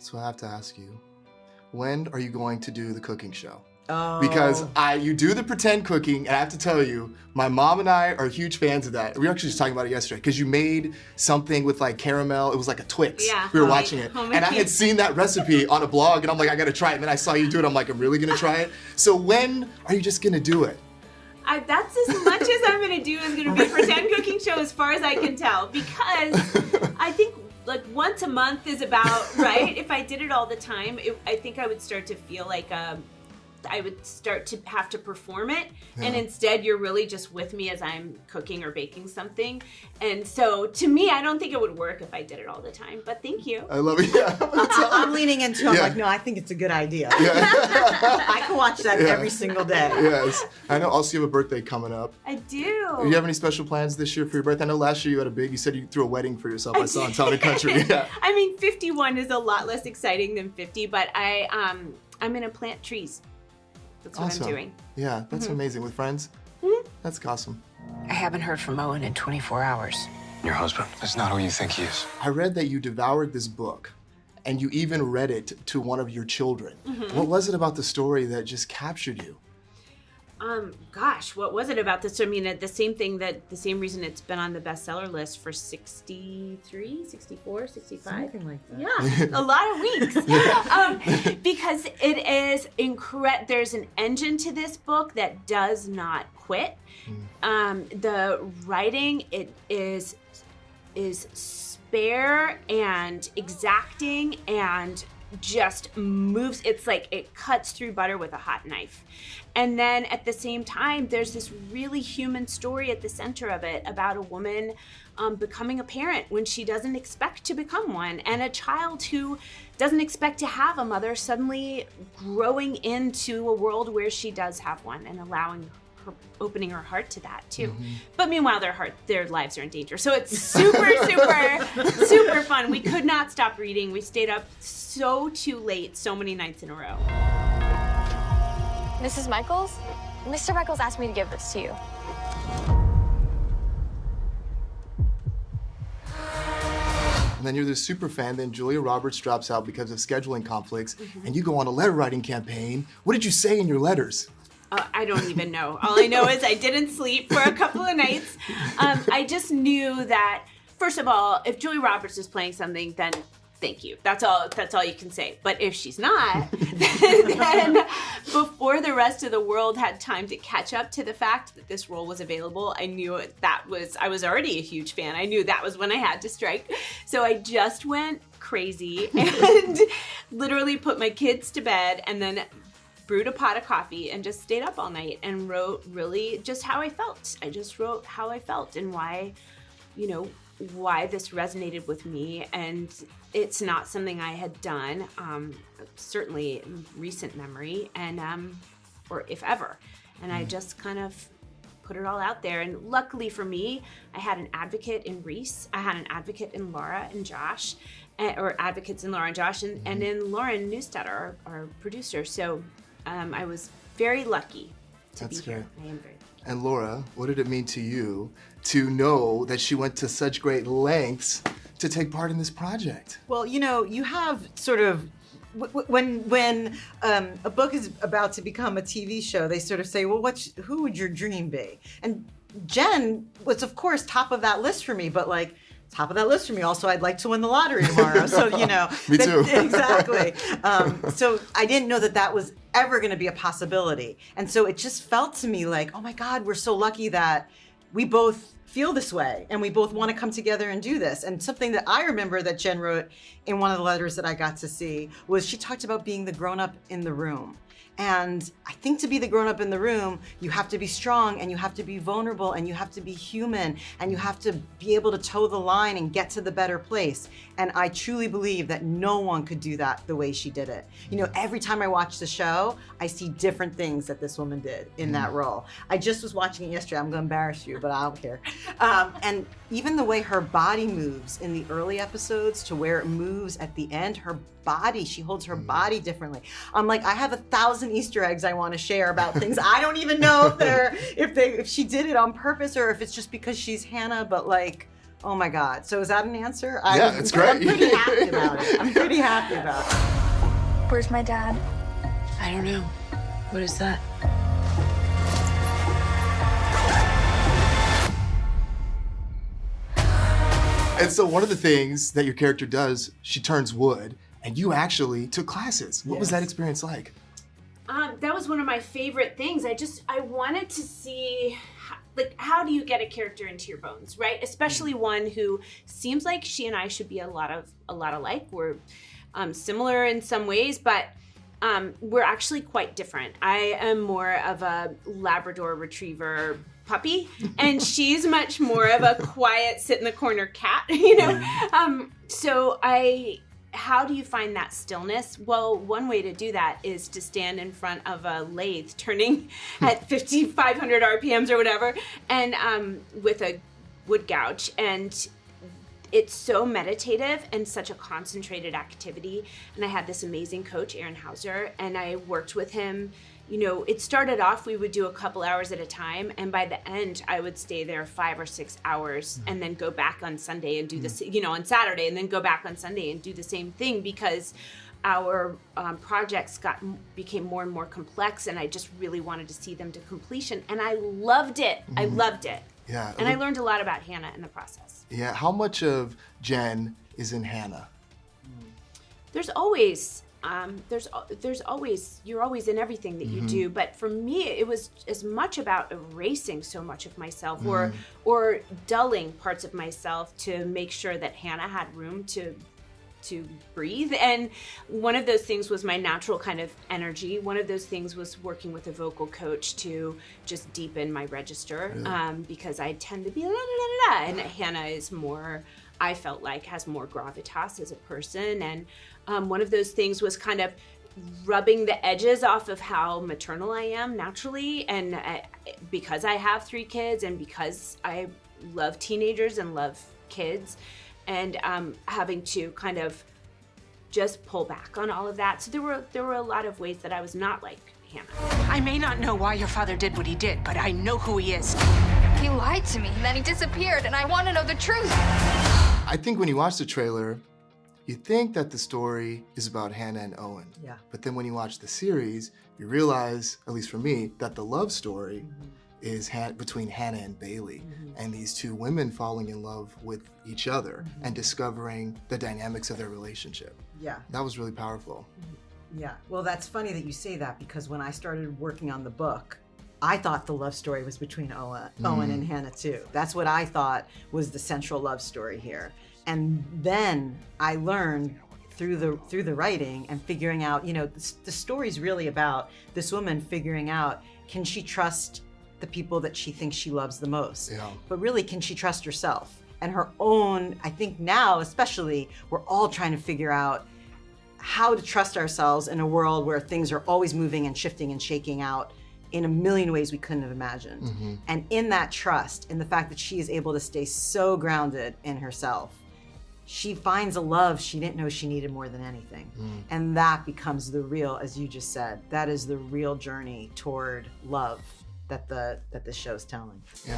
So I have to ask you, when are you going to do the cooking show? Oh. Because you do the pretend cooking, and I have to tell you, my mom and I are huge fans of that. We were actually just talking about it yesterday, because you made something with like caramel. It was like a Twix. Yeah. We were watching it. And I had seen that recipe on a blog, and I'm like, I gotta try it. And then I saw you do it. I'm like, I'm really gonna try it. So when are you just gonna do it? That's as much as I'm gonna do is gonna be a pretend cooking show, as far as I can tell, because I think like once a month is about right. If I did it all the time, I think I would start to feel like I would start to have to perform it, and instead you're really just with me as I'm cooking or baking something. And so to me, I don't think it would work if I did it all the time, but thank you. I love it. Yeah. I'm leaning into it. I'm like, no, I think it's a good idea. Yeah. I can watch that every single day. Yes. I know also you have a birthday coming up. I do. Do you have any special plans this year for your birthday? I know last year you said you threw a wedding for yourself. I saw in Town and Country. Yeah. I mean, 51 is a lot less exciting than 50, but I'm gonna plant trees. That's what Awesome. I'm doing. Yeah, that's amazing. With friends? That's awesome. I haven't heard from Owen in 24 hours. Your husband is not who you think he is. I read that you devoured this book, and you even read it to one of your children. What was it about the story that just captured you? Gosh, what was it about this? I mean, the same reason it's been on the bestseller list for 63, 64, 65. Something like that. Yeah, a lot of weeks. Because it is incredible. There's an engine to this book that does not quit. The writing, it is spare and exacting and just moves. It's like it cuts through butter with a hot knife. And then at the same time, there's this really human story at the center of it about a woman becoming a parent when she doesn't expect to become one, and a child who doesn't expect to have a mother suddenly growing into a world where she does have one, and opening her heart to that too. But meanwhile, their lives are in danger. So it's super, super fun. We could not stop reading. We stayed up too late, so many nights in a row. Mrs. Michaels? Mr. Michaels asked me to give this to you. And then you're this super fan, then Julia Roberts drops out because of scheduling conflicts, and you go on a letter writing campaign. What did you say in your letters? I don't even know. All I know is I didn't sleep for a couple of nights. I just knew that, first of all, if Julia Roberts is playing something, then thank you. That's all you can say. But if she's not, then before the rest of the world had time to catch up to the fact that this role was available, I knew I was already a huge fan. I knew that was when I had to strike. So I just went crazy and literally put my kids to bed and then brewed a pot of coffee and just stayed up all night and wrote really just how I felt. I just wrote how I felt and why this resonated with me. And it's not something I had done, certainly in recent memory, and or if ever. And I just kind of put it all out there. And luckily for me, I had an advocate in Reese. I had an advocate in Laura and Josh, or advocates in Laura and Josh, and in Lauren Neustadt, our producer. So I was very lucky to be here. I am very lucky. And Laura, what did it mean to you to know that she went to such great lengths to take part in this project? Well, you have sort of, when a book is about to become a TV show, they sort of say, well, who would your dream be? And Jen was, of course, top of that list for me, but like, top of that list for me. Also, I'd like to win the lottery tomorrow. So, Me too. Exactly. So I didn't know that was ever going to be a possibility. And so it just felt to me like, oh my God, we're so lucky that we both feel this way and we both want to come together and do this. And something that I remember that Jen wrote in one of the letters that I got to see was she talked about being the grown-up in the room. And I think to be the grown-up in the room, you have to be strong and you have to be vulnerable and you have to be human and you have to be able to toe the line and get to the better place. And I truly believe that no one could do that the way she did it. Every time I watch the show, I see different things that this woman did in that role. I just was watching it yesterday. I'm gonna embarrass you, but I don't care. And even the way her body moves in the early episodes to where it moves at the end, she holds her body differently. I'm like, I have 1,000 Easter eggs I want to share about things. I don't even know if she did it on purpose or if it's just because she's Hannah, but like, Oh my God. So is that an answer? Yeah, it's great. I'm pretty happy about it. I'm pretty happy about it. Where's my dad? I don't know. What is that? And so one of the things that your character does, she turns wood, and you actually took classes. What was that experience like? That was one of my favorite things. I wanted to see, how do you get a character into your bones, right? Especially one who seems like she and I should be a lot alike. We're similar in some ways, but we're actually quite different. I am more of a Labrador Retriever puppy, and she's much more of a quiet, sit in the corner cat, you know? How do you find that stillness? Well, one way to do that is to stand in front of a lathe turning at 5,500 RPMs or whatever, and with a wood gouge. And it's so meditative and such a concentrated activity. And I had this amazing coach, Aaron Hauser, and I worked with him. You know, it started off, we would do a couple hours at a time, and by the end, I would stay there 5 or 6 hours and then go back on Sunday and do this, you know, on Saturday, and then go back on Sunday and do the same thing, because our projects became more and more complex, and I just really wanted to see them to completion, and I loved it. I loved it. Yeah. And I learned a lot about Hannah in the process. Yeah. How much of Jen is in Hannah? There's always you're always in everything that you do, but for me it was as much about erasing so much of myself or dulling parts of myself to make sure that Hannah had room to breathe. And one of those things was my natural kind of energy. One of those things was working with a vocal coach to just deepen my register, because I tend to be la la la la, and Hannah is more, I felt like, has more gravitas as a person. And one of those things was kind of rubbing the edges off of how maternal I am naturally. And because I have 3 kids and because I love teenagers and love kids, and having to kind of just pull back on all of that. So there were a lot of ways that I was not like Hannah. I may not know why your father did what he did, but I know who he is. He lied to me, and then he disappeared, and I want to know the truth. I think when you watch the trailer, you think that the story is about Hannah and Owen. Yeah. But then when you watch the series, you realize, at least for me, that the love story is between Hannah and Bailey, and these 2 women falling in love with each other and discovering the dynamics of their relationship. Yeah. That was really powerful. Yeah. Well, that's funny that you say that, because when I started working on the book, I thought the love story was between Owen and Hannah too. That's what I thought was the central love story here. And then I learned through the writing and figuring out, you know, the story's really about this woman figuring out, can she trust the people that she thinks she loves the most? Yeah. But really, can she trust herself? And her own, I think now especially, we're all trying to figure out how to trust ourselves in a world where things are always moving and shifting and shaking out in a million ways we couldn't have imagined. And in that trust, in the fact that she is able to stay so grounded in herself, she finds a love she didn't know she needed more than anything. And that becomes the real, as you just said, that is the real journey toward love that the show's telling. Yeah.